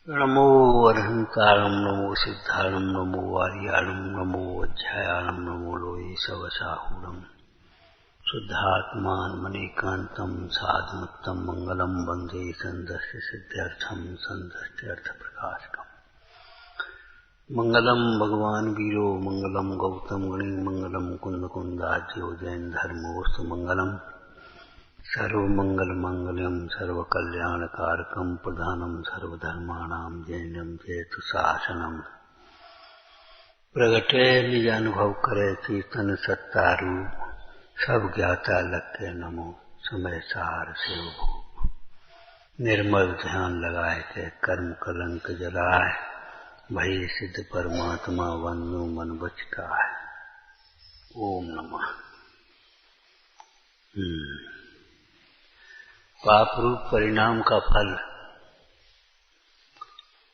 नमो अरहंताणं नमो सिद्धाणं नमो आर्याणं नमो अध्यायाणं नमो लोये सवसाहूणं शुद्धात्मानमनेकान्तं साधुमुत्तम मंगलम वंदे संदस्य सिद्ध्यर्थं संदस्य अर्थप्रकाशकम् मंगलम भगवान वीरो मंगलम गौतम गणी मंगलम कुंदकुंदाज्यो जैन धर्मोस्तु मंगलम सर्वमंगल मंगलम सर्वकल्याणकारकम प्रधानम सर्वधर्माणां जैनम जयतु शासनम प्रगटे निज अनुभव करे कीर्तन सत्तारू सब ज्ञाता लक्ष्य नमो समय सार से निर्मल ध्यान लगाए के कर्म कलंक जलाए भय सिद्ध परमात्मा वंदो मन बचता है। ओम नमः। पाप रूप परिणाम का फल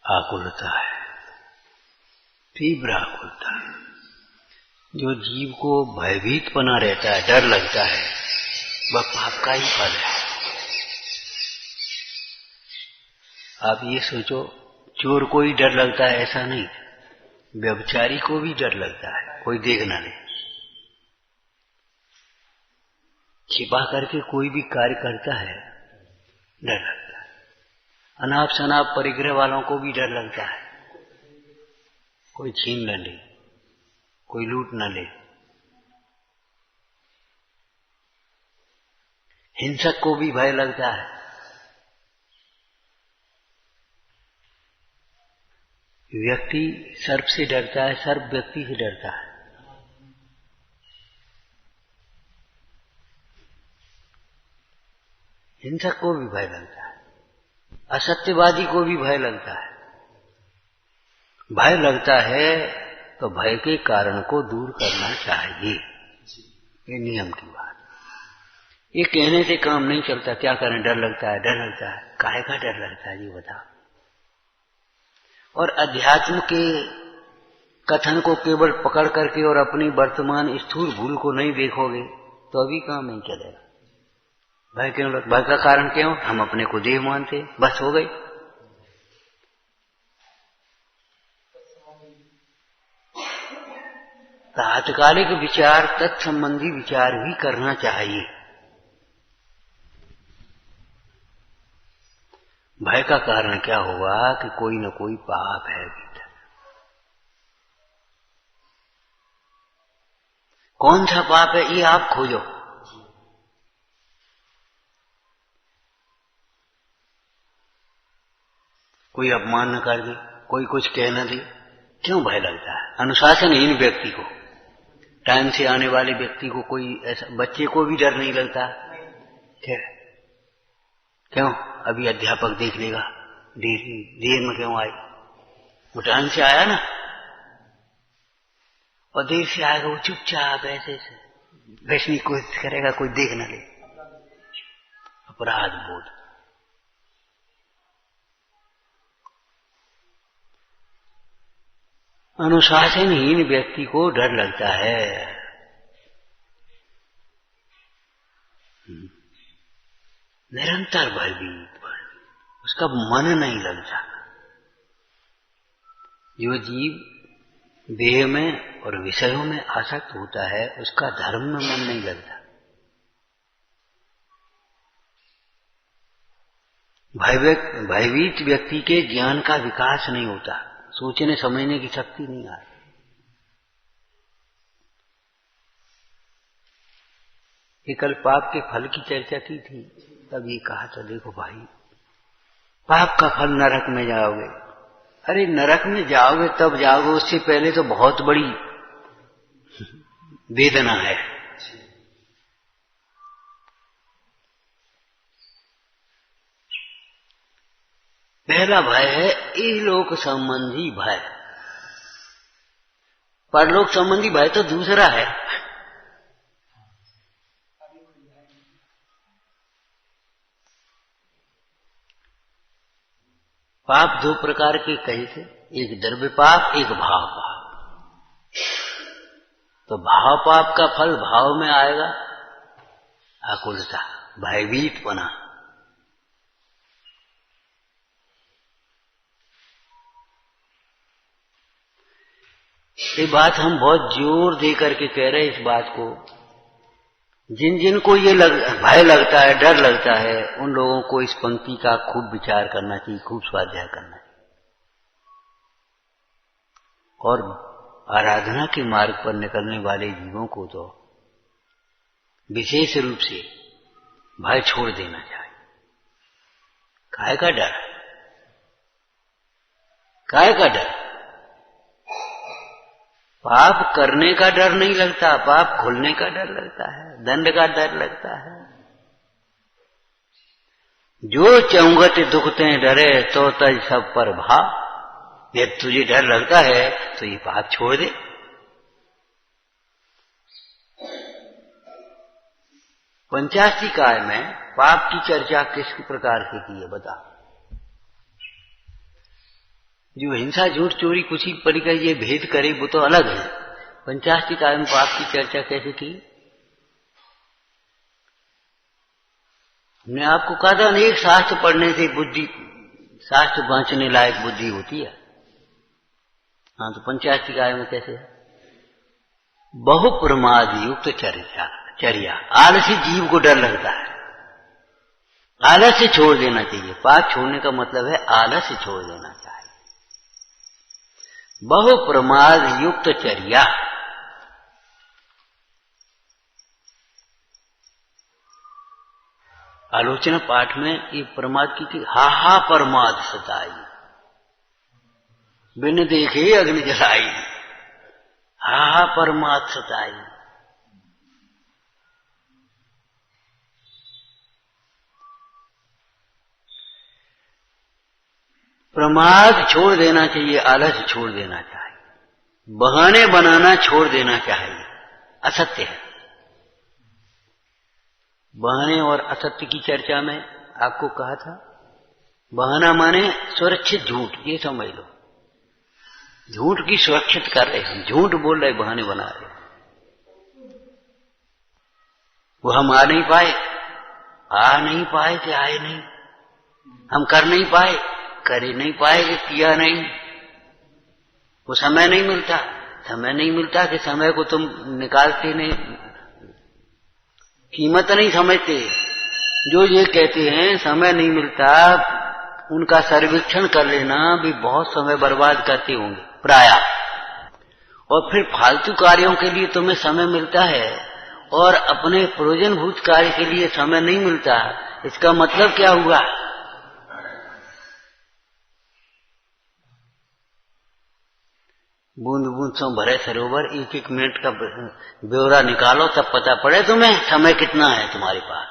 आकुलता है, तीव्र आकुलता है। जो जीव को भयभीत बना रहता है, डर लगता है, वह पाप का ही फल है। आप ये सोचो, चोर को ही डर लगता है ऐसा नहीं, व्यभिचारी को भी डर लगता है, कोई देख ना ले। छिपा करके कोई भी कार्य करता है, डर लगता है। अनाप शनाप परिग्रह वालों को भी डर लगता है, कोई छीन न ले, कोई लूट न ले। हिंसक को भी भय लगता है। व्यक्ति सर्प से डरता है, सर्प व्यक्ति से डरता है। हिंसक को भी भय लगता है, असत्यवादी को भी भय लगता है। भय लगता है तो भय के कारण को दूर करना चाहिए, ये नियम की बात। ये कहने से काम नहीं चलता। क्या करें, डर लगता है, डर लगता है। काहे का डर लगता है जी बताओ। और अध्यात्म के कथन को केवल पकड़ करके और अपनी वर्तमान स्थूल भूल को नहीं देखोगे तो अभी काम नहीं चलेगा। भय क्यों लग, भय का कारण क्यों? हम अपने को देव मानते, बस हो गई। तात्कालिक विचार, तत्संबंधी विचार भी करना चाहिए। भय का कारण क्या होगा कि कोई न कोई पाप है भीतर। कौन सा पाप है ये आप खोजो। कोई अपमान न कर दे, कोई कुछ कह न दे, क्यों भय लगता है? अनुशासनहीन व्यक्ति को, टाइम से आने वाले व्यक्ति को, कोई ऐसा बच्चे को भी डर नहीं लगता। क्यों? अभी अध्यापक देख लेगा, देर में क्यों आई? वो टाइम से आया ना, और देर से आएगा वो चुपचाप ऐसे से बैठने की कोशिश करेगा, कोई देख न ले। अपराध बोध। अनुशासनहीन व्यक्ति को डर लगता है। निरंतर भयभीत, उसका मन नहीं लगता। जो जीव देह में और विषयों में आसक्त होता है, उसका धर्म में मन नहीं लगता। भयभीत व्यक्ति के ज्ञान का विकास नहीं होता, सोचने समझने की शक्ति नहीं आती। ये कल पाप के फल की चर्चा की थी, तब ये कहा था देखो भाई, पाप का फल नरक में जाओगे। अरे नरक में जाओगे तब जाओगे, उससे पहले तो बहुत बड़ी वेदना है। पहला भय है इहलोक संबंधी भय। परलोक संबंधी भय तो दूसरा है। पाप दो प्रकार के कहे थे, एक द्रव्य पाप, एक भाव पाप। तो भाव पाप का फल भाव में आएगा, आकुलता, भयभीत बना। ये बात हम बहुत जोर दे करके कह रहे हैं इस बात को। जिन जिन को ये भय लगता है, डर लगता है, उन लोगों को इस पंक्ति का खूब विचार करना चाहिए, खूब स्वाध्याय करना चाहिए। और आराधना के मार्ग पर निकलने वाले जीवों को तो विशेष रूप से भय छोड़ देना चाहिए। काहे का डर? काहे का डर? पाप करने का डर नहीं लगता, पाप खुलने का डर लगता है, दंड का डर लगता है। जो चौंगट दुखते डरे तो तज सब पर भाव। यदि तुझे डर लगता है तो ये पाप छोड़ दे। पंचाशीकाय में पाप की चर्चा किस प्रकार से की है बता। जो हिंसा, झूठ, चोरी, कुछ ही परिकर ये भेद करे वो तो अलग है। पंचाशीकाय में पाप की चर्चा कैसे की? हमने आपको कहा था अनेक शास्त्र पढ़ने से बुद्धि, शास्त्र बांचने लायक बुद्धि होती है। हाँ, तो पंचाशीकाय में कैसे है? बहु प्रमाद युक्त चर्या। आलसी जीव को डर लगता है, आलस से छोड़ देना चाहिए। पाप छोड़ने का मतलब है आलस से छोड़ देना चाहिए। बहु प्रमाद युक्त चर्या। आलोचना पाठ में ये प्रमाद की थी, हा प्रमाद सताई, बिन देखे अग्नि जलाई। हा प्रमाद सताई। प्रमाद छोड़ देना चाहिए, आलस छोड़ देना चाहिए, बहाने बनाना छोड़ देना चाहिए। असत्य है। बहाने और असत्य की चर्चा में आपको कहा था, बहाना माने सुरक्षित झूठ, ये समझ लो। झूठ की सुरक्षित कर रहे हम, झूठ बोल रहे, बहाने बना रहे। वो हम आ नहीं पाए कि आए नहीं, हम कर नहीं पाए, कर ही नहीं पाए कि किया नहीं। वो समय नहीं मिलता कि समय को तुम निकालते नहीं, कीमत नहीं समझते। जो ये कहते हैं समय नहीं मिलता, उनका सर्वेक्षण कर लेना, भी बहुत समय बर्बाद करते होंगे प्राय। और फिर फालतू कार्यों के लिए तुम्हें समय मिलता है और अपने प्रयोजनभूत कार्य के लिए समय नहीं मिलता, इसका मतलब क्या हुआ? बूंद बूंद सो भरे सरोवर, एक एक मिनट का ब्यौरा निकालो तब पता पड़े तुम्हें समय कितना है तुम्हारे पास।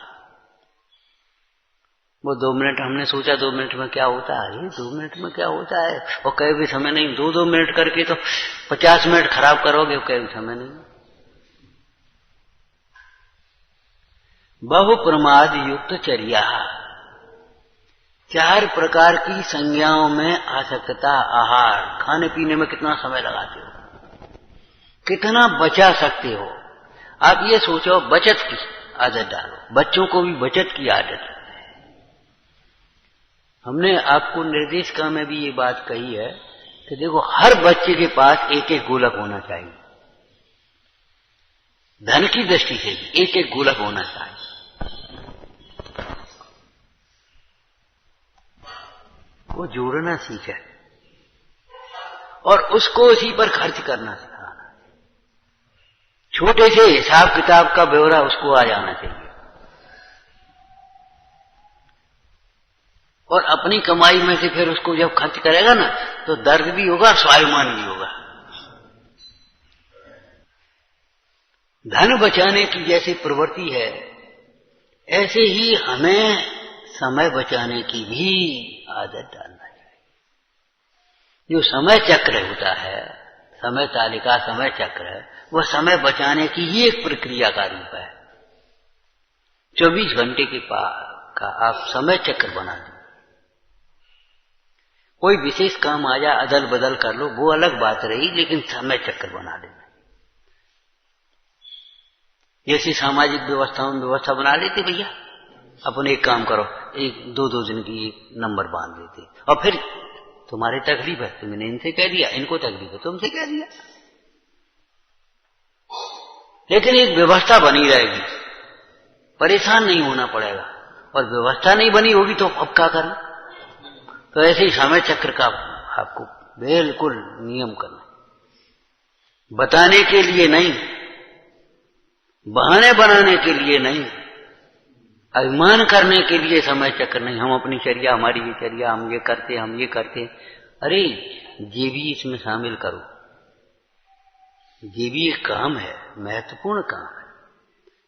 वो 2 मिनट हमने सोचा 2 मिनट में क्या होता है, 2 मिनट में क्या होता है, और कहीं भी समय नहीं। 2 मिनट करके तो 50 मिनट खराब करोगे, कहीं भी समय नहीं। बहु प्रमाद युक्त चर्या। 4 प्रकार की संज्ञाओं में आसक्तता। आहार, खाने पीने में कितना समय लगाते हो, कितना बचा सकते हो। आप ये सोचो, बचत की आदत डालो, बच्चों को भी बचत की आदत। हमने आपको निर्देशिका में भी ये बात कही है कि देखो, हर बच्चे के पास एक एक गोलक होना चाहिए। धन की दृष्टि से भी एक एक गोलक होना चाहिए। वो जोड़ना सीखे और उसको उसी पर खर्च करना सिखाना। छोटे से हिसाब किताब का ब्यौरा उसको आ जाना चाहिए। और अपनी कमाई में से फिर उसको जब खर्च करेगा ना, तो दर्द भी होगा, स्वाभिमान भी होगा। धन बचाने की जैसी प्रवृत्ति है, ऐसे ही हमें समय बचाने की भी आदत डालना चाहिए। जो समय चक्र होता है, समय तालिका, समय चक्र, वह समय बचाने की ही एक प्रक्रिया का रूप है। 24 घंटे के पास का आप समय चक्र बना दें। कोई विशेष काम आ जाए, अदल बदल कर लो, वो अलग बात रही, लेकिन समय चक्र बना देना। जैसी सामाजिक व्यवस्थाओं में व्यवस्था बना लेते भैया, अपन एक काम करो, 1-2 दिन की नंबर बांध देते, और फिर तुम्हारी तकलीफ है, तुमने इनसे कह दिया, इनको तकलीफ है, तुमसे कह दिया। लेकिन एक व्यवस्था बनी रहेगी, परेशान नहीं होना पड़ेगा। और व्यवस्था नहीं बनी होगी तो अब क्या करें? तो ऐसे ही समय चक्र का आपको बिल्कुल नियम करना, बताने के लिए नहीं, बहाने बनाने के लिए नहीं, अभिमान करने के लिए समय चक्र नहीं। हम अपनी चर्या, हमारी ये चर्या, हम ये करते, हम ये करते। अरे ये भी इसमें शामिल करो, ये भी एक काम है, महत्वपूर्ण काम है।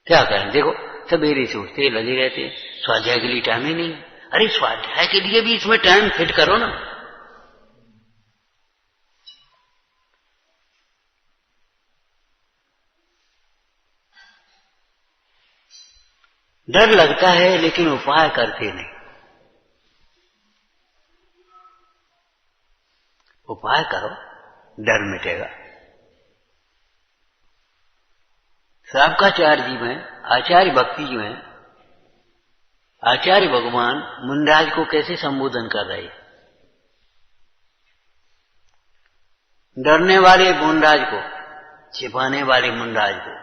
क्या करें? देखो सवेरे से उठते लगे रहते, स्वाध्याय के लिए टाइम ही नहीं। अरे स्वाध्याय के लिए भी इसमें टाइम फिट करो ना। डर लगता है लेकिन उपाय करते नहीं। उपाय करो, डर मिटेगा। शाब्काचार्य जी में, आचार्य भक्ति जी में, आचार्य भगवान मुनराज को कैसे संबोधन कर रहे? डरने वाले मुनराज को, छिपाने वाले मुनराज को।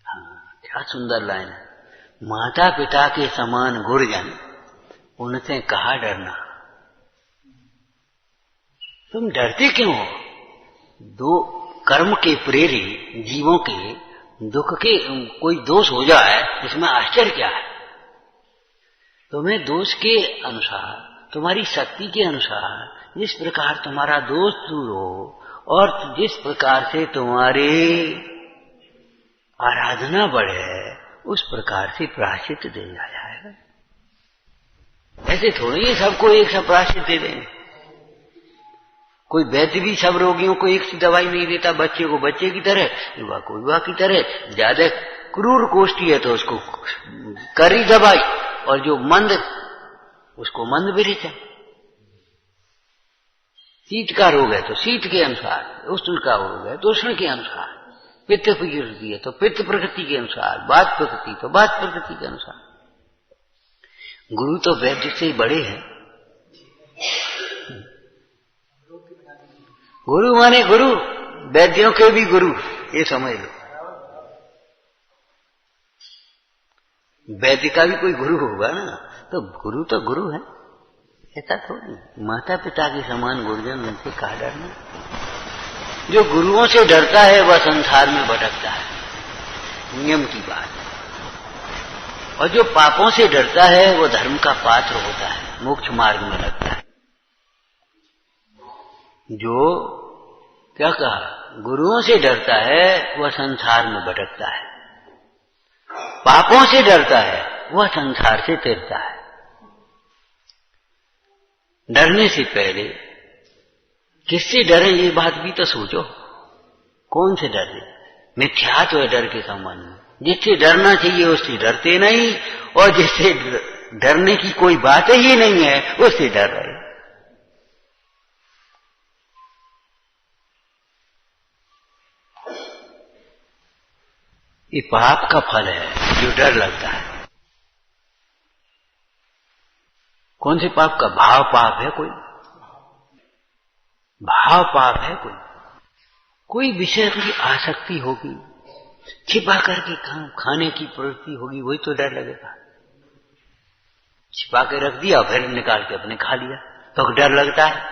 हाँ, क्या सुंदर लाइन है। माता पिता के समान गुरुजन, उनसे कहा डरना। तुम डरते क्यों हो? दो कर्म के प्रेरी जीवों के दुख के कोई दोष हो जाए, इसमें आश्चर्य क्या है? तुम्हें दोष के अनुसार, तुम्हारी शक्ति के अनुसार, जिस प्रकार तुम्हारा दोष दूर हो और जिस प्रकार से तुम्हारी आराधना बढ़े, उस प्रकार से प्रायश्चित दे जाएगा। ऐसे थोड़ी सबको एक सा प्रायश्चित दे देंगे। कोई वैद्य भी सब रोगियों को एक सी दवाई नहीं देता, बच्चे को बच्चे की तरह, युवा को युवा की तरह। ज्यादा क्रूर कोष्ठी है तो उसको करी दवाई, और जो मंद उसको मंद विरिच है। शीत का रोग है तो शीत के अनुसार, उष्ण का रोग है तो उष्ण के अनुसार, पित्त प्रकृति है तो पित्त प्रकृति के अनुसार, वात प्रकृति तो वात प्रकृति के अनुसार। गुरु तो वैद्य से बड़े हैं। गुरु माने गुरु, वैद्यों के भी गुरु, ये समझ लो। वैद्य का भी कोई गुरु होगा ना, तो गुरु है, ऐसा थोड़ी। माता पिता के समान गुरुजन, उनसे कहा डरना। जो गुरुओं से डरता है वह संसार में भटकता है, नियम की बात है। और जो पापों से डरता है वह धर्म का पात्र होता है, मोक्ष मार्ग में लगता है। जो क्या कहा, गुरुओं से डरता है वह संसार में भटकता है, पापों से डरता है वह संसार से तैरता है। डरने से पहले किससे डरे ये बात भी तो सोचो। कौन से डरे? मिथ्यात्व है डर के संबंध में। जिससे डरना चाहिए उससे डरते नहीं, और जिससे डरने की कोई बात ही नहीं है उससे डर रहे। ये पाप का फल है जो डर लगता है। कौन से पाप का? भाव पाप है कोई, भाव पाप है कोई विषय की आसक्ति होगी, छिपा करके खाने की प्रवृत्ति होगी, वही तो डर लगेगा। छिपा के रख दिया फिर निकाल के अपने खा लिया तो डर लगता है,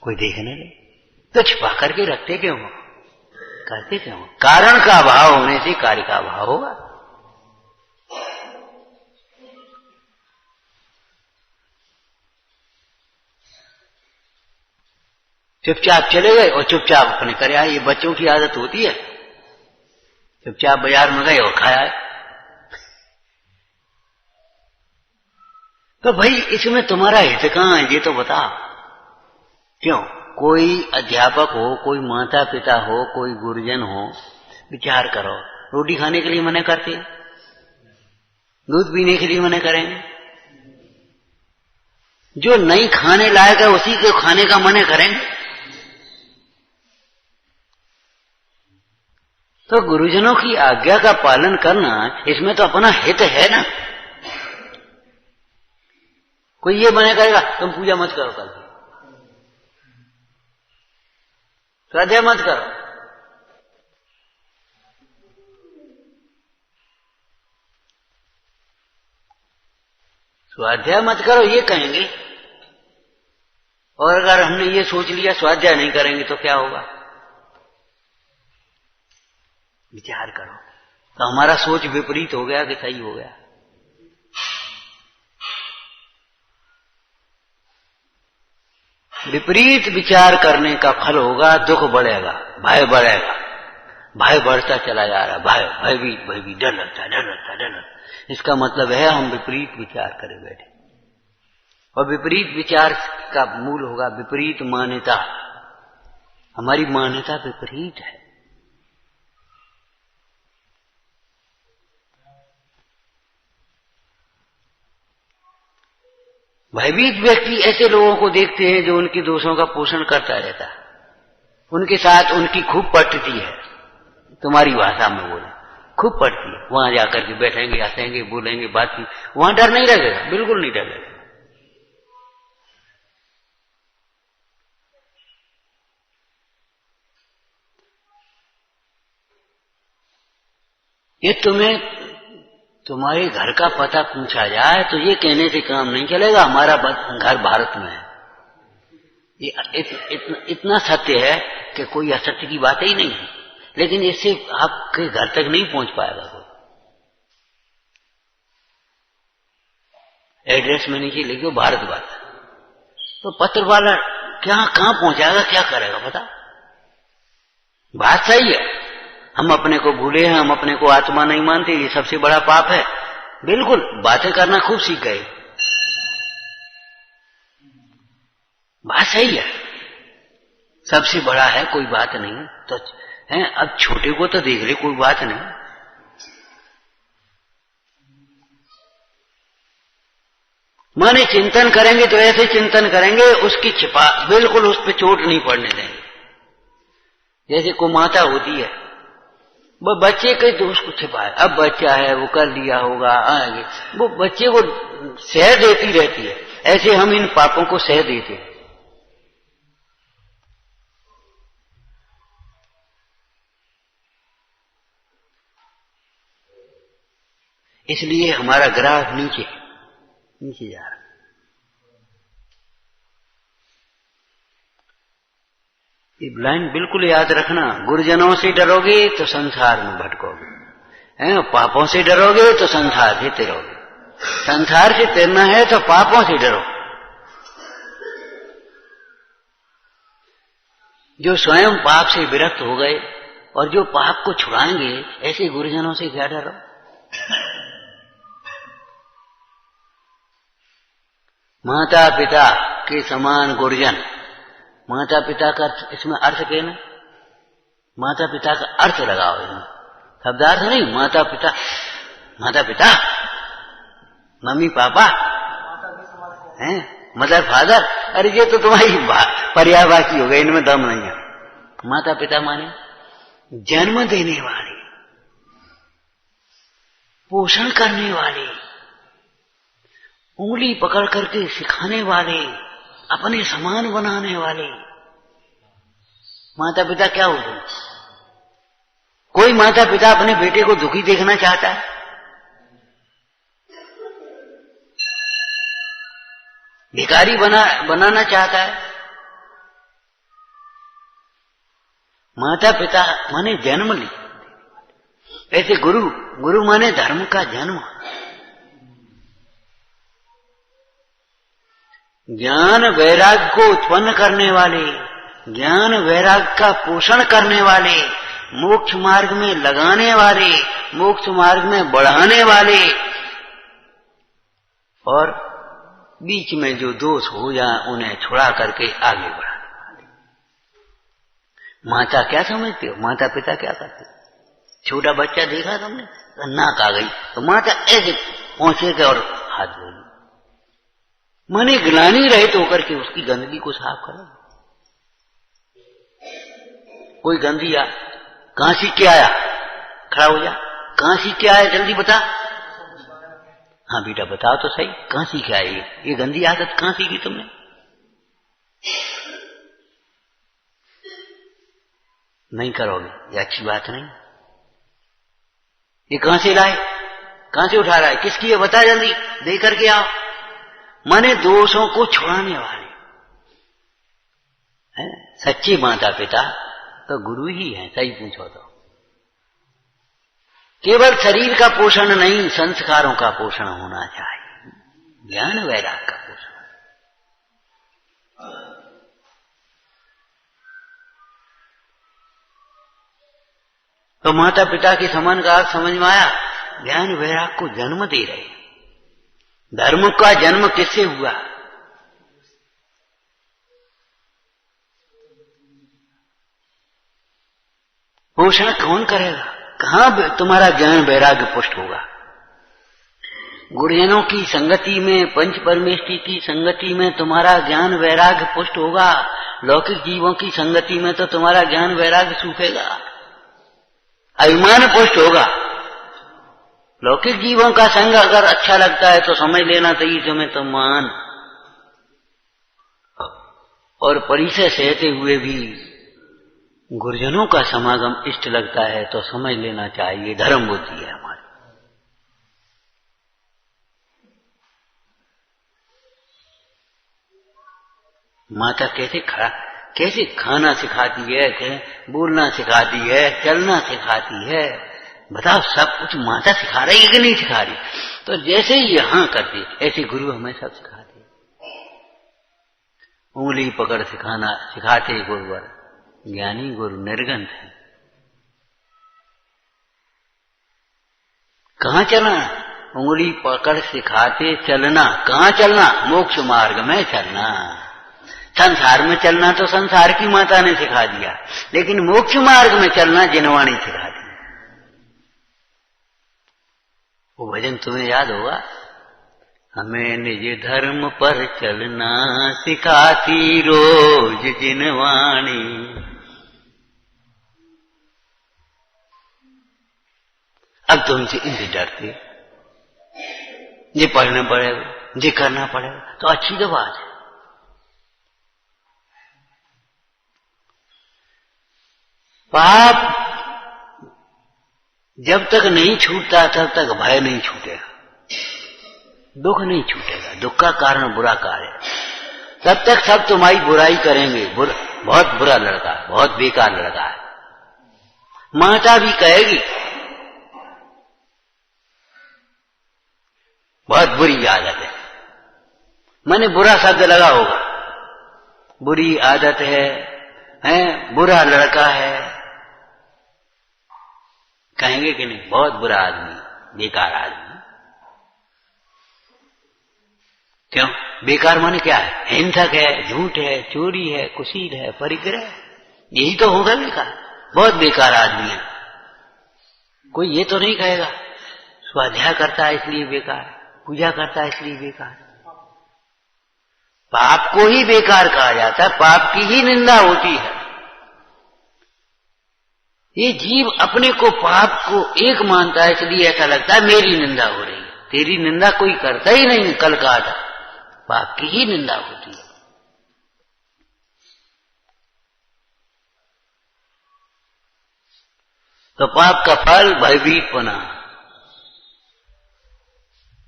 कोई देखने नहीं। तो छिपा करके रखते क्यों हो, करते क्यों हो? कारण का अभाव होने से कार्य का अभाव होगा। चुपचाप चले गए और चुपचाप अपने करे आए। ये बच्चों की आदत होती है, चुपचाप बाजार में गए और खाया। तो भाई इसमें तुम्हारा हित कहां है, ये तो बताओ। क्यों? कोई अध्यापक हो, कोई माता पिता हो, कोई गुरुजन हो, विचार करो। रोटी खाने के लिए मना करते हैं, दूध पीने के लिए मना करेंगे। जो नहीं खाने लायक है उसी को खाने का मना करेंगे। तो गुरुजनों की आज्ञा का पालन करना, इसमें तो अपना हित है ना। कोई ये मना करेगा तुम पूजा मत करो, कल स्वाध्याय मत करो, स्वाध्याय मत करो ये कहेंगे, और अगर हमने ये सोच लिया स्वाध्याय नहीं करेंगे तो क्या होगा? विचार करो, तो हमारा सोच विपरीत हो गया कि सही हो गया? विपरीत विचार करने का फल होगा दुख बढ़ेगा, भय बढ़ेगा, भय बढ़ता चला जा रहा, भयभीत, डर लगता है। इसका मतलब है हम विपरीत विचार करे बैठे, और विपरीत विचार का मूल होगा विपरीत मान्यता। हमारी मान्यता विपरीत है। भयभीत व्यक्ति ऐसे लोगों को देखते हैं जो उनके दोषों का पोषण करता रहता है, उनके साथ उनकी खूब पटती है, तुम्हारी भाषा में बोले खूब पटती है। वहां जाकर के बैठेंगे, हंसेंगे, बोलेंगे, बातचीत, वहां डर नहीं लगेगा, बिल्कुल नहीं डर लगेगा। ये तुम्हारे घर का पता पूछा जाए तो ये कहने से काम नहीं चलेगा हमारा घर भारत में है। ये इतना सत्य है कि कोई असत्य की बात ही नहीं है, लेकिन इससे आपके घर तक नहीं पहुंच पाएगा कोई। एड्रेस में नीचे लिखो भारत बात, तो पत्र वाला कहां पहुंचाएगा, क्या करेगा पता? बात सही है, हम अपने को भूले हैं, हम अपने को आत्मा नहीं मानते, ये सबसे बड़ा पाप है। बिल्कुल, बातें करना खूब सीख गए, बात सही है, सबसे बड़ा है, कोई बात नहीं तो है। अब छोटे को तो देख ले, कोई बात नहीं। माने चिंतन करेंगे तो ऐसे चिंतन करेंगे उसकी छिपा, बिल्कुल उस पर चोट नहीं पड़ने देंगे। जैसे कुमाता होती है, वो बच्चे के दोष को छिपाए, अब बच्चा है वो कर लिया होगा आगे, वो बच्चे को सह देती रहती है। ऐसे हम इन पापों को सह देते हैं। इसलिए हमारा ग्राफ नीचे जा रहा। ये लाइन बिल्कुल याद रखना, गुरुजनों से डरोगे तो संसार में भटकोगे, हैं? पापों से डरोगे तो संसार से तिरोगे। संसार से तिरना है तो पापों से डरो। जो स्वयं पाप से विरक्त हो गए और जो पाप को छुड़ाएंगे, ऐसे गुरुजनों से क्या डरो? माता पिता के समान गुरुजन, माता पिता का इसमें अर्थ कहना, माता पिता का अर्थ लगाओ, इसमें शब्दार्थ नहीं। माता पिता, माता पिता, मम्मी पापा हैं, मदर फादर, अरे ये तो तुम्हारी पर्यायवाची हो गई, इनमें दम नहीं है। माता पिता माने जन्म देने वाले, पोषण करने वाले, उंगली पकड़ करके सिखाने वाले, अपने समान बनाने वाले माता पिता क्या होते हैं? कोई माता पिता अपने बेटे को दुखी देखना चाहता है? भिखारी बनाना चाहता है? माता पिता माने जन्म ली। ऐसे गुरु माने धर्म का जन्म, ज्ञान वैराग्य को उत्पन्न करने वाले, ज्ञान वैराग्य का पोषण करने वाले, मोक्ष मार्ग में लगाने वाले, मोक्ष मार्ग में बढ़ाने वाले, और बीच में जो दोष हो जाए उन्हें छुड़ा करके आगे बढ़ाने वाले। माता क्या समझते हो? माता पिता क्या करते हो? छोटा बच्चा देखा तुमने, नाक आ गई तो माता ऐसे पहुंचेगा और हाथ धोएगी, माने ग्लानि रहित होकर के उसकी गंदगी को साफ करो। कोई गंदी आ, कहां सीख के आया? खड़ा हो जा, कहां सीख के आया जल्दी बता। हाँ बेटा बताओ तो सही, कहां सीख के आए? ये गंदी आदत कहां सीखी तुमने? नहीं करोगे, ये अच्छी बात नहीं। ये कहां से लाए, कहां से उठा रहा है, किसकी है? बता जल्दी, दे करके आओ। माने दोषों को छुड़ाने वाले है। सच्चे माता पिता तो गुरु ही है, सही पूछो तो। केवल शरीर का पोषण नहीं, संस्कारों का पोषण होना चाहिए, ज्ञान वैराग का पोषण। तो माता पिता के समान का अर्थ समझ में आया। ज्ञान वैराग को जन्म दे रहे। धर्म का जन्म किससे हुआ? पोषण कौन करेगा? कहां तुम्हारा ज्ञान वैराग्य पुष्ट होगा? गुरुजनों की संगति में, पंच परमेष्टि की संगति में तुम्हारा ज्ञान वैराग्य पुष्ट होगा। लौकिक जीवों की संगति में तो तुम्हारा ज्ञान वैराग्य सूखेगा, अभिमान पुष्ट होगा। लौकिक जीवों का संग अगर अच्छा लगता है तो समझ लेना चाहिए तुम्हें तो मान, और परिचय सहते हुए भी गुरुजनों का समागम इष्ट लगता है तो समझ लेना चाहिए धर्म बुद्धि है हमारी। माता कैसे खाना सिखाती है, बोलना सिखाती है, चलना सिखाती है। बताओ, सब कुछ माता सिखा रही है कि नहीं सिखा रही? तो जैसे ही यहां करती ऐसे गुरु हमें सब सिखाते। उंगली पकड़ सिखाते गुरुवर, ज्ञानी गुरु निर्गंथ है। कहां चलना? उंगली पकड़ सिखाते चलना। कहां चलना? मोक्ष मार्ग में चलना। संसार में चलना तो संसार की माता ने सिखा दिया, लेकिन मोक्ष मार्ग में चलना जिनवाणी सिखा दी। वो भजन तुम्हें याद होगा, हमें निज धर्म पर चलना सिखाती रोज जिनवाणी। अब तुमसे इनसे डरते, ये पढ़ना पड़ेगा, ये करना पड़ेगा, तो अच्छी तो बात है। पाप जब तक नहीं छूटता तब तक भय नहीं छूटेगा, दुख नहीं छूटेगा। दुख का कारण बुरा कार्य, तब तक सब तुम्हारी बुराई करेंगे। बहुत बुरा लड़का, बहुत बेकार लड़का है। माता भी कहेगी बहुत बुरी आदत है, मैंने बुरा शब्द लगा होगा, बुरी आदत है, बुरा लड़का है, कहेंगे कि नहीं? बहुत बुरा आदमी, बेकार आदमी। क्यों? बेकार माने क्या है? हिंसक है, झूठ है, चोरी है, कुशील है, परिग्रह, यही तो होगा बेकार। बहुत बेकार आदमी है। कोई ये तो नहीं कहेगा स्वाध्याय करता है इसलिए बेकार, पूजा करता है इसलिए बेकार। पाप को ही बेकार कहा जाता है, पाप की ही निंदा होती है। ये जीव अपने को पाप को एक मानता है, इसलिए ऐसा लगता है मेरी निंदा हो रही है। तेरी निंदा कोई करता ही नहीं। कल कहा था, पाप की ही निंदा होती है। तो पाप का फल भयभीत बना,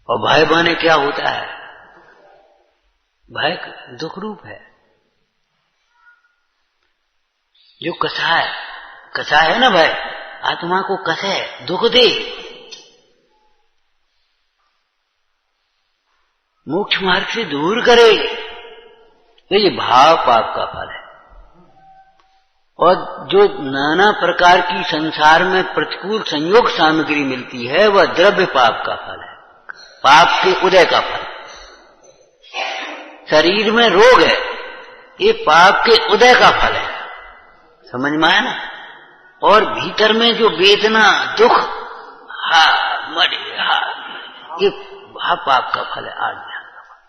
और भय बने क्या होता है? भय दुख रूप है। जो कसा है ना भय, आत्मा को कसे, दुख दे। मोक्ष मार्ग से दूर करे, तो ये भाव पाप का फल है। और जो नाना प्रकार की संसार में प्रतिकूल संयोग सामग्री मिलती है, वह द्रव्य पाप का फल है, पाप के उदय का फल। शरीर में रोग है, ये पाप के उदय का फल है। समझ में आया ना? और भीतर में जो वेदना, दुख, ये पाप का फल है, आज्ञा का फल।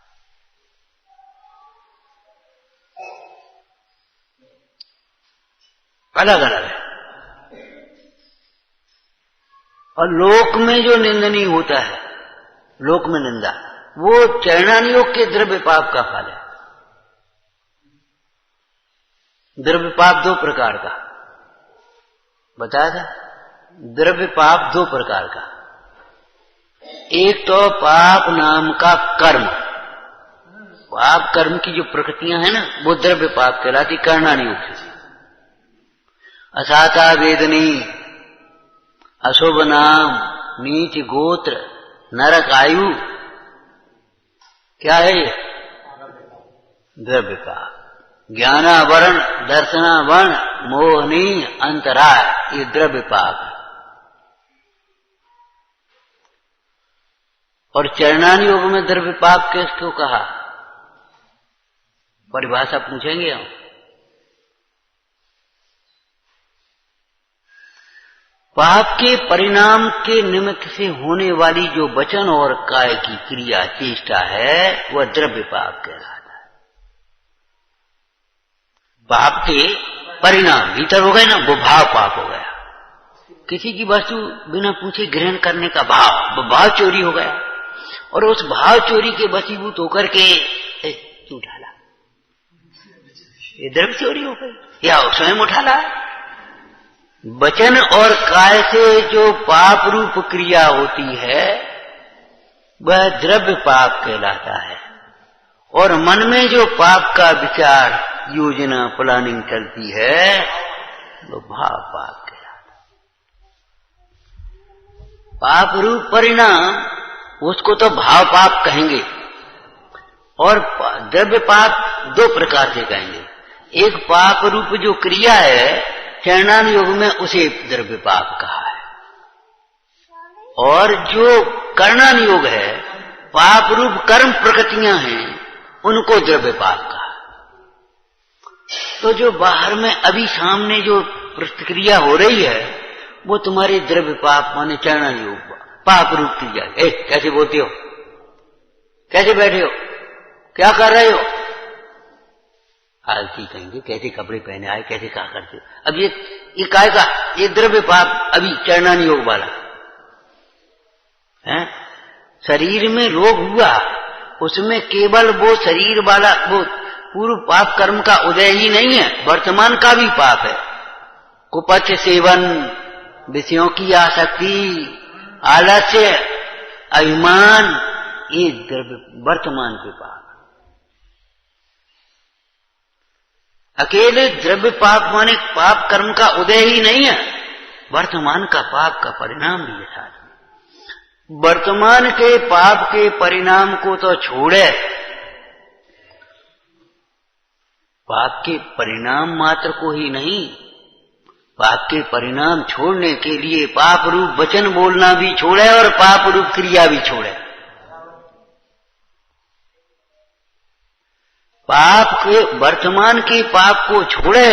अलग अलग है। और लोक में जो निंदनीय होता है, लोक में निंदा, वो चरणानियोग के द्रव्य पाप का फल है। द्रव्य पाप दो प्रकार का बताया था। द्रव्य पाप दो प्रकार का, एक तो पाप नाम का कर्म, पाप कर्म की जो प्रकृतियां हैं ना, वो द्रव्य पाप कहलाती, कर्णानी योग से। असाता वेदनी, अशुभ नाम, नीच गोत्र, नरक आयु, क्या है ये? द्रव्य पाप। ज्ञानावरण, दर्शनावरण, मोहनी, अंतराय, ये द्रव्य पाप है। और चरणानी योग में द्रव्य पाप क्यों कहा? परिभाषा पूछेंगे हम। पाप के परिणाम के निमित्त से होने वाली जो वचन और काय की क्रिया चेष्टा है, वह द्रव्य पाप कहलाता है। पाप के परिणाम भीतर हो गए ना, वो भाव पाप हो गया। किसी की वस्तु बिना पूछे ग्रहण करने का भाव, वो भाव चोरी हो गया। और उस भाव चोरी के वशीभूत होकर के तू उठाला, ये द्रव्य चोरी हो गई, या स्वयं उठाला। वचन और काय से जो पाप रूप क्रिया होती है, वह द्रव्य पाप कहलाता है। और मन में जो पाप का विचार, योजना, प्लानिंग चलती है, वो भाव पाप कहलाता है। पाप रूप परिणाम, उसको तो भाव पाप कहेंगे। और द्रव्य पाप दो प्रकार से कहेंगे। एक पाप रूप जो क्रिया है, चरणान योग में उसे द्रव्य पाप कहा है। और जो कर्णान योग है, पाप रूप कर्म प्रकृतियां हैं, उनको द्रव्य पाप कहा। तो जो बाहर में अभी सामने जो प्रतिक्रिया हो रही है, वो तुम्हारे द्रव्य पाप माने चरणान योग पाप रूप क्रिया। कैसे बोलते हो, कैसे बैठे हो, क्या कर रहे हो, आलसी कहेंगे, कैसे कपड़े पहने आए, कैसे क्या करते हो। अब ये काय का, ये द्रव्य पाप अभी चरणान योग वाला है। शरीर में रोग हुआ, उसमें केवल वो शरीर वाला वो पूर्व पाप कर्म का उदय ही नहीं है, वर्तमान का भी पाप है। कुपथ सेवन, विषयों की आसक्ति, आलस्य, अभिमान, ये द्रव्य वर्तमान के पाप। अकेले द्रव्य पाप माने पाप कर्म का उदय ही नहीं है, वर्तमान का पाप का परिणाम भी है साथ में। वर्तमान के पाप के परिणाम को तो छोड़े, पाप के परिणाम मात्र को ही नहीं, पाप के परिणाम छोड़ने के लिए पाप रूप वचन बोलना भी छोड़े और पाप रूप क्रिया भी छोड़े। पाप के वर्तमान के पाप को छोड़े,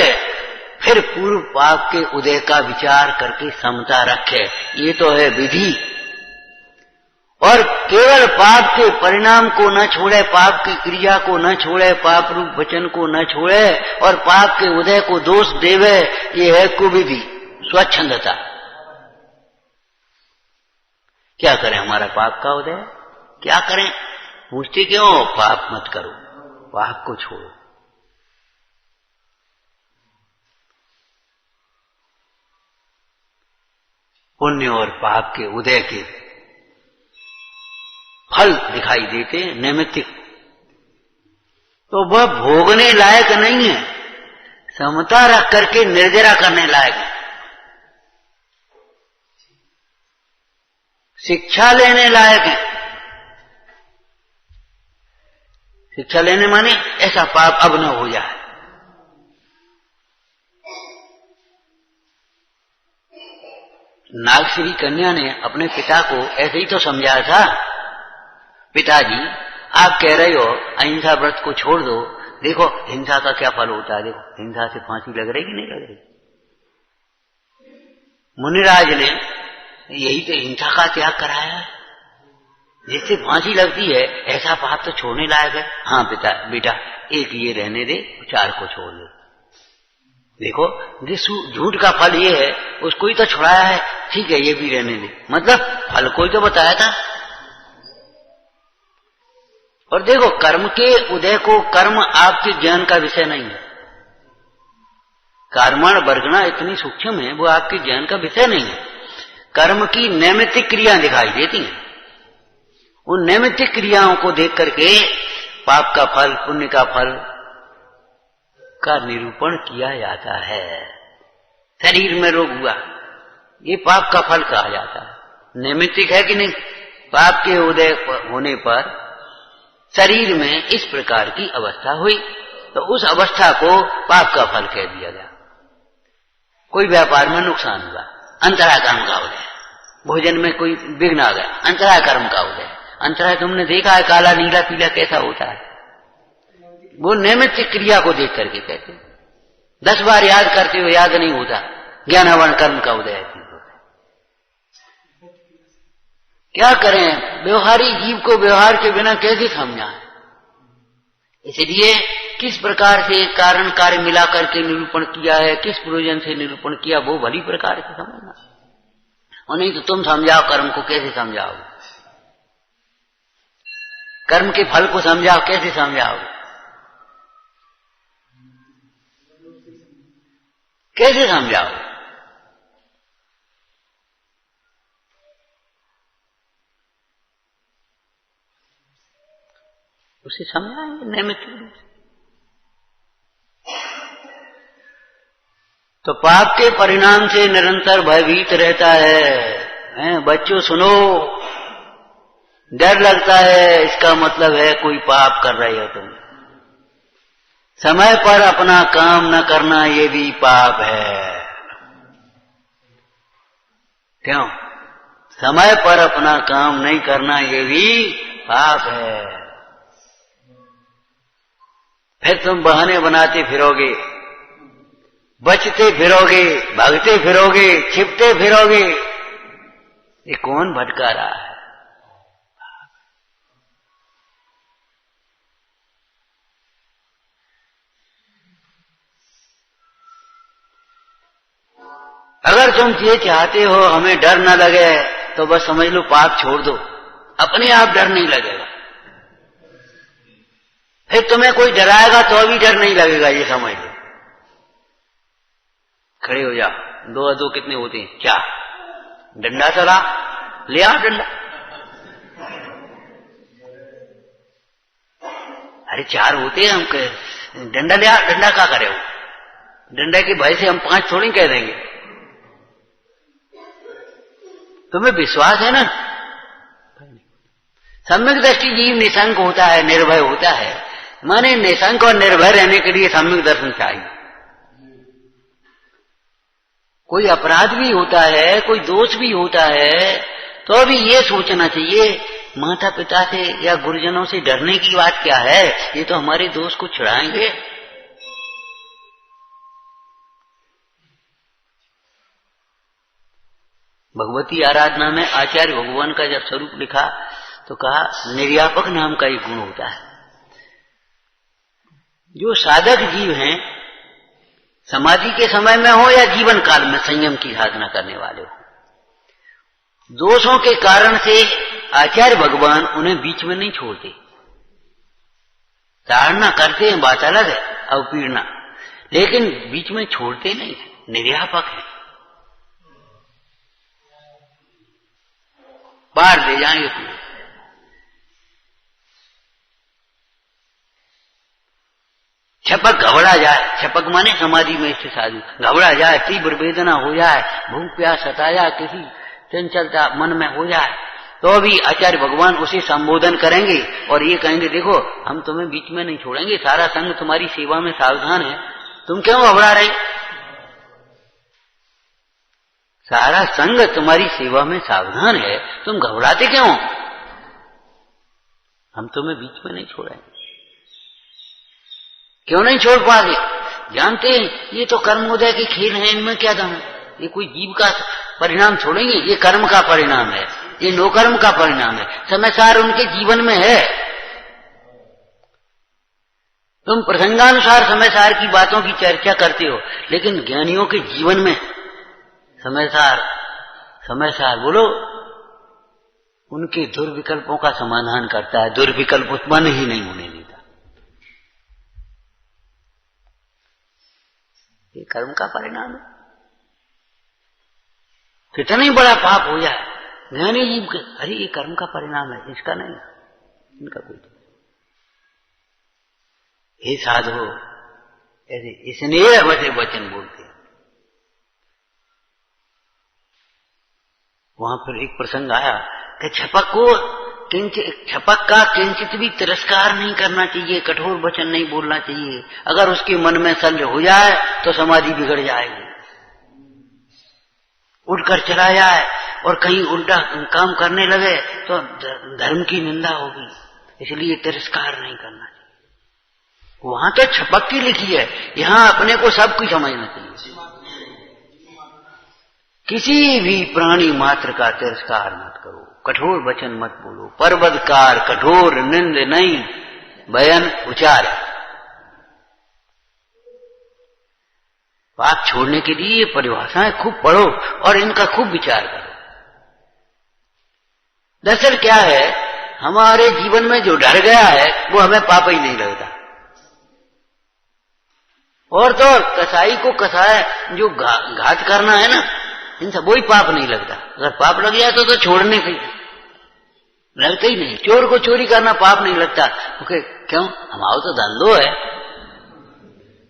फिर पूर्व पाप के उदय का विचार करके समता रखे, ये तो है विधि। और केवल पाप के परिणाम को न छोड़े, पाप की क्रिया को न छोड़े, पाप रूप वचन को न छोड़े और पाप के उदय को दोष देवे, ये है कुविधि, स्वच्छंदता। क्या करें, हमारा पाप का उदय, क्या करें, पूछते क्यों? पाप मत करो, पाप को छोड़ो। पुण्य और पाप के उदय के फल दिखाई देते नैमित्तिक, तो वह भोगने लायक नहीं है, समता रख करके निर्जरा करने लायक है, शिक्षा लेने लायक है। शिक्षा लेने माने ऐसा पाप अब न हो जाए। नागश्री कन्या ने अपने पिता को ऐसे ही तो समझाया था, पिताजी आप कह रहे हो अहिंसा व्रत को छोड़ दो, देखो हिंसा का क्या फल होता है, देखो हिंसा से फांसी लग रही कि नहीं लग रही। मुनिराज ने यही तो हिंसा का त्याग कराया है, जिससे फांसी लगती है, ऐसा पाप तो छोड़ने लायक है। हाँ पिता बेटा एक ये रहने दे, चार को छोड़ दे। देखो जिस झूठ का फल ये है उसको ही तो छुड़ाया है, ठीक है ये भी रहने दे, मतलब फल को ही तो बताया था। और देखो कर्म के उदय को, कर्म आपके ज्ञान का विषय नहीं है, कर्मण वर्गना इतनी सूक्ष्म है, वो आपके ज्ञान का विषय नहीं है। कर्म की नैमित्तिक क्रियाएं दिखाई देती हैं, उन नैमित्तिक क्रियाओं को देख करके पाप का फल, पुण्य का फल का निरूपण किया जाता है। शरीर में रोग हुआ, ये पाप का फल कहा जाता है। नैमित्तिक है कि नहीं? पाप के उदय होने पर शरीर में इस प्रकार की अवस्था हुई, तो उस अवस्था को पाप का फल कह दिया गया। कोई व्यापार में नुकसान हुआ, अंतराय कर्म का उदय। भोजन में कोई विघ्न आ गया, अंतराय कर्म का उदय। अंतराय तुमने देखा है काला नीला पीला कैसा होता है, वो नैमित्तिक क्रिया को देख करके कहते। 10 बार याद करते हो याद नहीं होता, ज्ञानावरण कर्म का उदय है। क्या करें, व्यवहारी जीव को व्यवहार के बिना कैसे समझाएं? इसलिए किस प्रकार से कारण कार्य मिला करके निरूपण किया है, किस प्रयोजन से निरूपण किया, वो भली प्रकार से समझना। और नहीं तो तुम समझाओ कर्म को, कैसे समझाओ? कर्म के फल को समझाओ, कैसे समझाओ? कैसे समझाओ? उसे समझाएंगे नैमित्तिक रूप से। तो पाप के परिणाम से निरंतर भयभीत रहता है। बच्चों सुनो, डर लगता है, इसका मतलब है कोई पाप कर रहे हो तुम। समय पर अपना काम न करना ये भी पाप है। क्यों? समय पर अपना काम नहीं करना ये भी पाप है। फिर तुम बहाने बनाते फिरोगे, बचते फिरोगे, भागते फिरोगे, छिपते फिरोगे। ये कौन भटका रहा है? अगर तुम ये चाहते हो हमें डर न लगे, तो बस समझ लो पाप छोड़ दो, अपने आप डर नहीं लगेगा। फिर तुम्हें कोई डराएगा तो भी डर नहीं लगेगा, ये समझ लो। खड़े हो जाओ, 2 और 2 कितने होते हैं? 4। डंडा चला, ले आओ डंडा। अरे 4 होते हैं, हम डंडा ले आओ। डंडा क्या करे हो? डंडा के भय से हम 5 थोड़ी कह देंगे। तुम्हें विश्वास है ना? सम्यक दृष्टि जीव निशंक होता है, निर्भय होता है। माने निशंक और निर्भय रहने के लिए सम्यक दर्शन चाहिए। कोई अपराध भी होता है, कोई दोष भी होता है, तो भी ये सोचना चाहिए माता पिता से या गुरुजनों से डरने की बात क्या है, ये तो हमारे दोष को छुड़ाएंगे। भगवती आराधना में आचार्य भगवान का जब स्वरूप लिखा तो कहा निर्यापक नाम का एक गुण होता है। जो साधक जीव हैं, समाधि के समय में हो या जीवन काल में संयम की साधना करने वाले हो, दोषों के कारण से आचार्य भगवान उन्हें बीच में नहीं छोड़ते। ताड़ना करते हैं, बात अलग है, अवपीड़ना, लेकिन बीच में छोड़ते नहीं, निर्यापक है, पार ले जाएंगे पूरे। छपक घबरा जाए, छपक माने समाधि में स्थित साधु घबरा जाए, तीव्र वेदना हो जाए, भूख प्यास सता जाए, किसी चंचलता मन में हो जाए, तो भी आचार्य भगवान उसे संबोधन करेंगे और ये कहेंगे देखो हम तुम्हें बीच में नहीं छोड़ेंगे, सारा संघ तुम्हारी सेवा में सावधान है, तुम क्यों घबरा रहे? सारा संघ तुम्हारी सेवा में सावधान है, तुम घबराते क्यों? हम तुम्हें बीच में नहीं छोड़ेंगे। क्यों नहीं छोड़ पाते? जानते हैं ये तो कर्मोदय के खेल हैं, इनमें क्या दम है? ये कोई जीव का परिणाम छोड़ेंगे? ये कर्म का परिणाम है, ये नोकर्म का परिणाम है, समय सार उनके जीवन में है। तुम प्रसंगानुसार समय सार की बातों की चर्चा करते हो, लेकिन ज्ञानियों के जीवन में समय सार बोलो उनके दुर्विकल्पों का समाधान करता है, दुर्विकल्प उत्पन्न ही नहीं होने देता। ये कर्म का परिणाम है। कितना ही बड़ा पाप हो जाए, ज्ञानी जीव के अरे ये कर्म का परिणाम है, इसका नहीं, इनका कोई। हे साधो, ऐसे स्नेह भरे वचन बोलते हैं। वहां फिर एक प्रसंग आया कि छपक का किंचित भी तिरस्कार नहीं करना चाहिए, कठोर वचन नहीं बोलना चाहिए। अगर उसके मन में शल्य हो जाए तो समाधि बिगड़ जाएगी, उठकर चला जाए और कहीं उल्टा काम करने लगे तो धर्म की निंदा होगी। इसलिए तिरस्कार नहीं करना चाहिए। वहां तो छपक की लिखी है, यहां अपने को सब कुछ समझना चाहिए। किसी भी प्राणी मात्र का तिरस्कार मत करो, कठोर वचन मत बोलो। पर्वतकार कठोर निंद नहीं बयन उचार। पाप छोड़ने के लिए ये परिभाषाएं खूब पढ़ो और इनका खूब विचार करो। दरअसल क्या है, हमारे जीवन में जो डर गया है वो हमें पाप ही नहीं लगता। और तो कसाई को कसाय जो घात करना है ना, इन सब वही पाप नहीं लगता। अगर पाप लग जाए तो छोड़ने के लगता ही नहीं। चोर को चोरी करना पाप नहीं लगता, क्योंकि क्यों, हमारा तो धंधो है,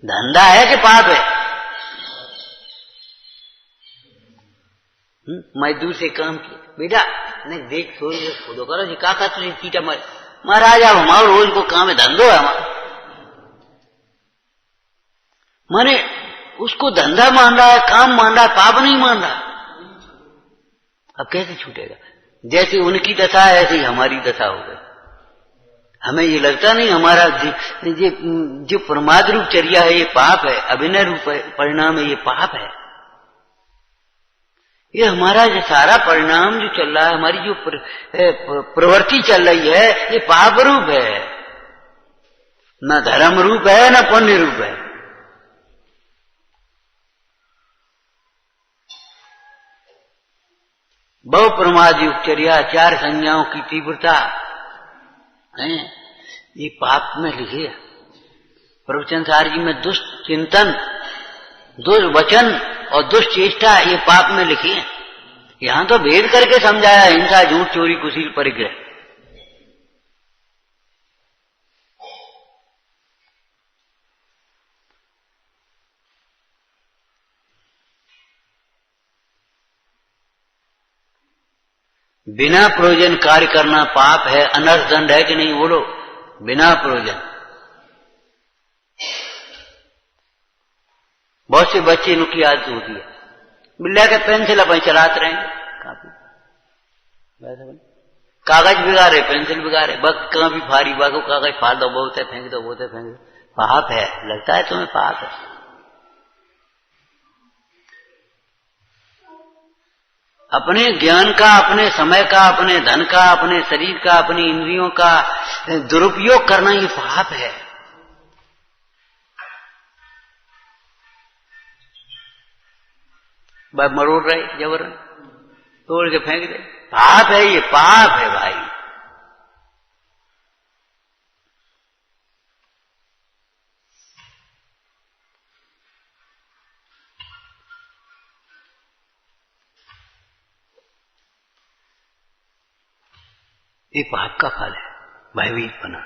धंधा है कि पाप है। मजदूर से काम किया, बेटा नहीं देख थोड़ी खुदो करो जी, काका तुझे चीटा महाराज अब हमारा रोज को काम है, धंधो है हमारा। माने उसको धंधा मान रहा है, काम मान रहा है, पाप नहीं मान रहा। अब कैसे छूटेगा? जैसे उनकी दशा है ऐसे ही हमारी दशा हो गई। हमें ये लगता नहीं हमारा जो प्रमाद रूप चर्या है ये पाप है, अभिनय रूप परिणाम है ये पाप है। ये हमारा जो सारा परिणाम जो चल रहा है, हमारी जो प्रवृत्ति चल रही है, ये पाप रूप है, न धर्म रूप है न पुण्य रूप है। बहु प्रमाद युक्त चर्या, चार संज्ञाओं की तीव्रता है, ये पाप में लिखे। प्रवचन सार जी में दुष्ट चिंतन, दुर्वचन और दुष्चेष्टा ये पाप में लिखी है। यहां तो भेद करके समझाया, हिंसा झूठ चोरी कुशील परिग्रह। बिना प्रयोजन कार्य करना पाप है, अनर्थ दंड है कि नहीं बोलो? बिना प्रयोजन। बहुत से बच्चे इनकी आदत होती है, बिल्ला के पेंसिल अपन चलाते रहेंगे, कागज बिगाड़े, पेंसिल बिगाड़े, वक्त कहाँ भी फारी बागो कागज फाड़ दो, बहुत है फेंक दो, बहुत है फेंक दो। पाप है, लगता है तुम्हें पाप है। अपने ज्ञान का, अपने समय का, अपने धन का, अपने शरीर का, अपनी इंद्रियों का दुरुपयोग करना ये पाप है। भाई मरोड़ रहे जबरन, तोड़ के फेंक दे, पाप है, ये पाप है भाई। ये पाप का फल है, भयभीत बना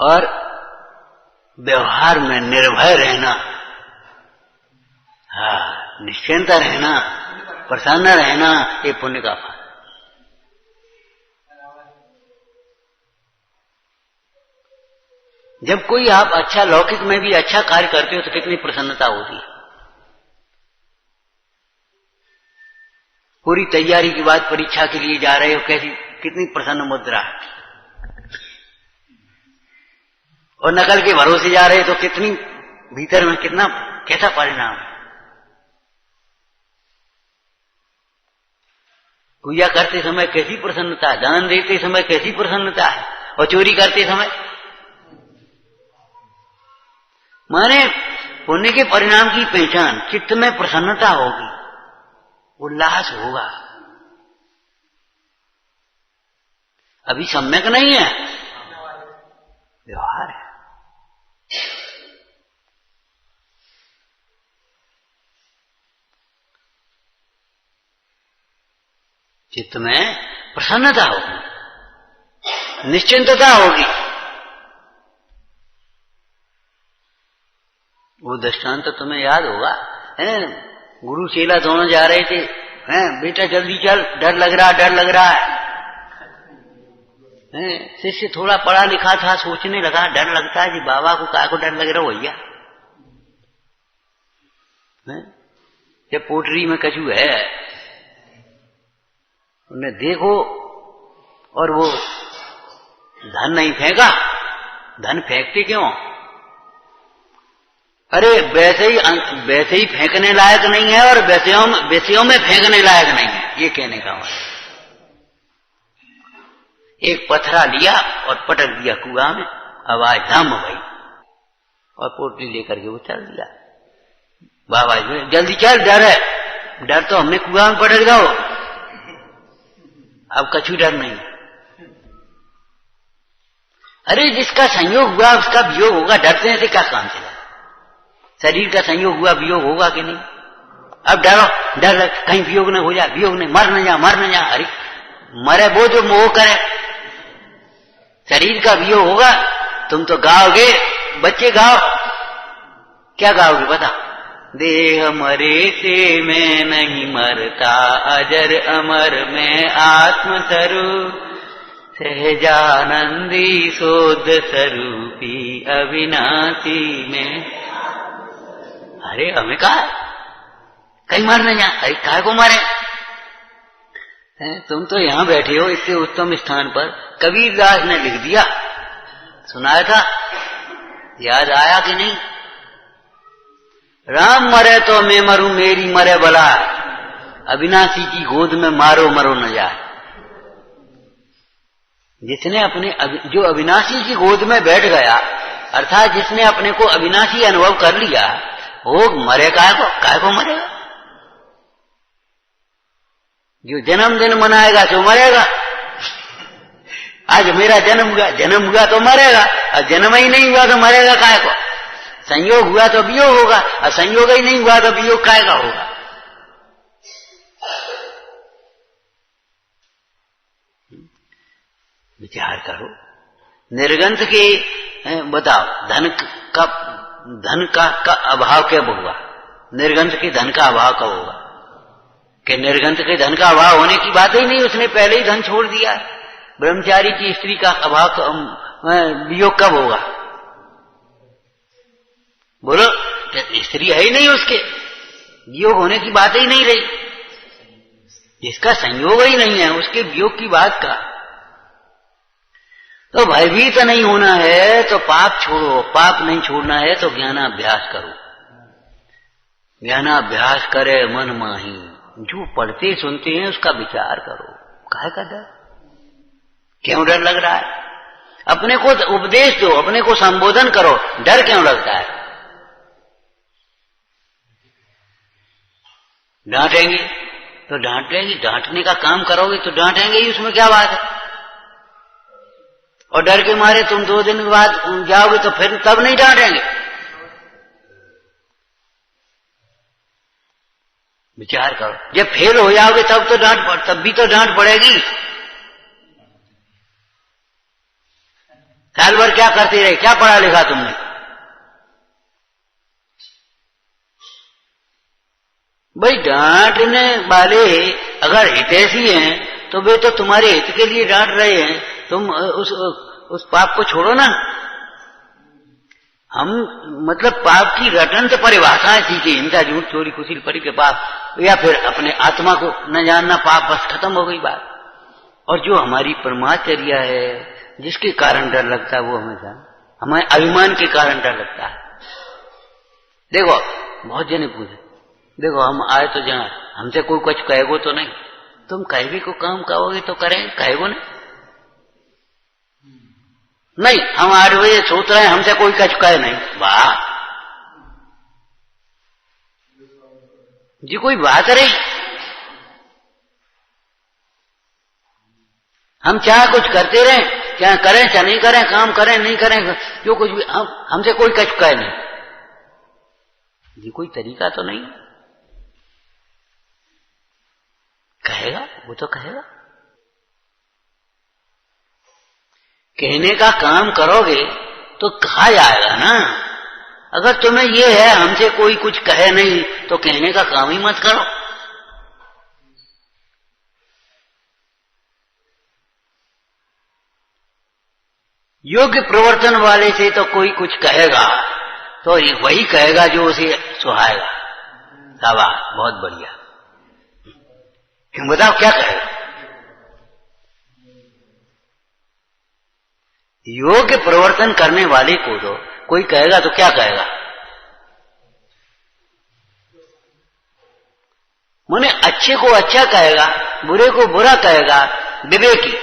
और व्यवहार में निर्भय रहना, हाँ, निश्चिंत रहना, प्रसन्न रहना, ये पुण्य का फल। जब कोई आप अच्छा लौकिक में भी अच्छा कार्य करते हो तो कितनी प्रसन्नता होती है। पूरी तैयारी के बाद परीक्षा के लिए जा रहे हो, कैसी कितनी प्रसन्न मुद्रा, और नकल के भरोसे जा रहे हो तो कितनी भीतर में कितना कैसा परिणाम है। पूजा करते समय कैसी प्रसन्नता है, दान देते समय कैसी प्रसन्नता है, और चोरी करते समय। माने पुण्य के परिणाम की पहचान, चित्त में प्रसन्नता होगी, उल्लास होगा। अभी सम्यक नहीं है, व्यवहार है। चित्त में प्रसन्नता होगी, निश्चिंतता होगी। वो दृष्टांत तो तुम्हें याद होगा, हैं? गुरु चेला दोनों जा रहे थे, हैं? बेटा जल्दी चल, डर लग रहा है। शिष्य थोड़ा पढ़ा लिखा था, सोचने लगा डर लगता है जी, बाबा को काय को डर लग रहा हो भैया? जब पोटरी में कछू है, उन्हें देखो, और वो धन नहीं फेंका। धन फेंकते क्यों? अरे वैसे ही फेंकने लायक नहीं है, और वैसेयों में फेंकने लायक नहीं है, ये कहने का मतलब। एक पत्थरा लिया और पटक दिया कुआं में, आवाज धम भई, और पोटली लेकर के वो चल दिया। बाबा जी जल्दी चल, डर है, डर तो हमने कुआं में पटक दो, अब कछु डर नहीं। अरे जिसका संयोग हुआ उसका वियोग होगा, डरते हैं से क्या काम चला? शरीर का संयोग हुआ, वियोग होगा कि नहीं? अब डर कहीं वियोग न हो जाए, वियोग नहीं, मर न जा। अरे मरे वो जो मोह करे, शरीर का वियोग होगा। तुम तो गाओगे, बच्चे गाओ, क्या गाओगे बता? देह मरे से मैं नहीं मरता, अजर अमर में आत्म स्वरूप, सहजानंदी शोध स्वरूपी अविनाशी में। अरे हमें कहा कहीं मरने जा, अरे काय को मारे? तुम तो यहां बैठे हो इतने उत्तम स्थान पर, कबीरदास ने लिख दिया, सुनाया था, याद आया कि नहीं? राम मरे तो मैं मरूं, मेरी मरे भला, अविनाशी की गोद में मारो मरो न जाए। जिसने जो अविनाशी की गोद में बैठ गया, अर्थात जिसने अपने को अविनाशी अनुभव कर लिया, वो मरे काय को मरेगा? जो जन्मदिन मनाएगा तो मरेगा। आज मेरा जन्म हुआ तो मरेगा, और जन्म ही नहीं हुआ तो मरेगा काय को? संयोग हुआ तो वियोग होगा, और संयोग ही नहीं हुआ तो वियोग काय का होगा? विचार करो। निर्गंथ के बताओ, धन का अभाव कब होगा? निर्गंथ के धन का अभाव कब होगा? कि निर्गंथ के धन का अभाव होने की बात ही नहीं, उसने पहले ही धन छोड़ दिया। ब्रह्मचारी की स्त्री का अभाव वियोग कब होगा? बोलो, स्त्री है ही नहीं उसके, वियोग होने की बात ही नहीं रही। जिसका संयोग ही नहीं है उसके वियोग की बात का। तो भयभीत नहीं होना है तो पाप छोड़ो, पाप नहीं छोड़ना है तो ज्ञानाभ्यास करो। ज्ञानाभ्यास करे मन माही, जो पढ़ते सुनते हैं उसका विचार करो। काहे का डर? क्यों डर लग रहा है? अपने को उपदेश दो, अपने को संबोधन करो, डर क्यों लगता है? डांटेंगे तो डांटेंगे, डांटने का काम करोगे तो डांटेंगे ही, उसमें क्या बात है? और डर के मारे तुम 2 दिन के बाद जाओगे तो फिर तब नहीं डांटेंगे। विचार करो, जब फेल हो जाओगे तब भी तो डांट पड़ेगी। साल भर क्या करते रहे, क्या पढ़ा लिखा तुमने? भाई डांटने वाले अगर हितैषी हैं तो वे तो तुम्हारे हित के लिए डांट रहे हैं, तुम उस पाप को छोड़ो ना। हम मतलब पाप की रटंत परिभाषाएं सीखे, हिंसा झूठ चोरी कुशील परी के पाप, या फिर अपने आत्मा को न जानना पाप, बस खत्म हो गई बात। और जो हमारी परमाचर्या है, जिसके कारण डर लगता है, वो हमेशा हमारे अभिमान के कारण डर लगता है। देखो बहुत जने पूछे, देखो हम आए तो जहां हमसे कोई कुछ कहेगो तो नहीं, तुम कहे को काम कहोगे तो करें, कहेगो नहीं, हम 8 बजे सोच रहे हैं, हमसे कोई कुछ कहे नहीं। वाह जी, कोई बात रही? हम चाहे कुछ करते रहें, चाहे करें चाहे नहीं करें, काम करें नहीं करें, जो कुछ भी, हमसे कोई कुछ कहे नहीं। ये कोई तरीका तो नहीं। कहेगा वो तो कहेगा। कहने का काम करोगे तो कहा जाएगा ना, अगर तुम्हें ये है हमसे कोई कुछ कहे नहीं तो कहने का काम ही मत करो। योग्य प्रवर्तन वाले से तो कोई कुछ कहेगा तो वही कहेगा जो उसे सुहाएगा। शाबाश, बहुत बढ़िया। बताओ क्या कहेगा? योग्य प्रवर्तन करने वाले को तो कोई कहेगा तो क्या कहेगा? माने अच्छे को अच्छा कहेगा, बुरे को बुरा कहेगा, विवेकी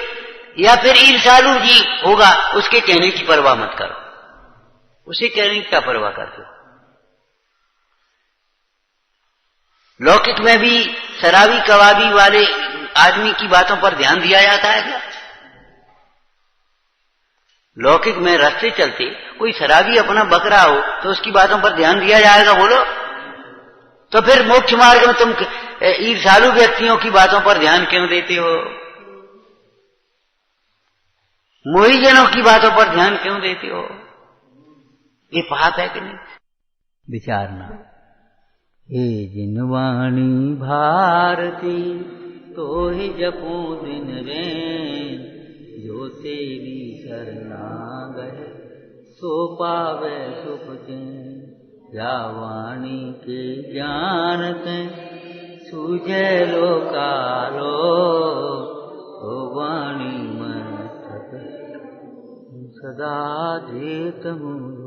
या फिर ईर्ष्यालु जी होगा, उसके कहने की परवाह मत करो। उसे कहने की क्या परवाह करते हो? लौकिक में भी शराबी कबाबी वाले आदमी की बातों पर ध्यान दिया जाता है क्या? लौकिक में रास्ते चलते कोई शराबी अपना बकरा हो तो उसकी बातों पर ध्यान दिया जाएगा? बोलो। तो फिर मोक्ष मार्ग में तुम ईर्ष्यालु व्यक्तियों की बातों पर ध्यान क्यों देते हो? मोहीजनों की बातों पर ध्यान क्यों देते हो? ये पाप है कि नहीं? विचारना। हे जिनवाणी भारती तो ही जपो दिन रैन, जो तेरी शरणा गए सो पावे सुख चैन। या वाणी के जानते सूझे लो कालो, तो वाणी में सदा देत हूँ।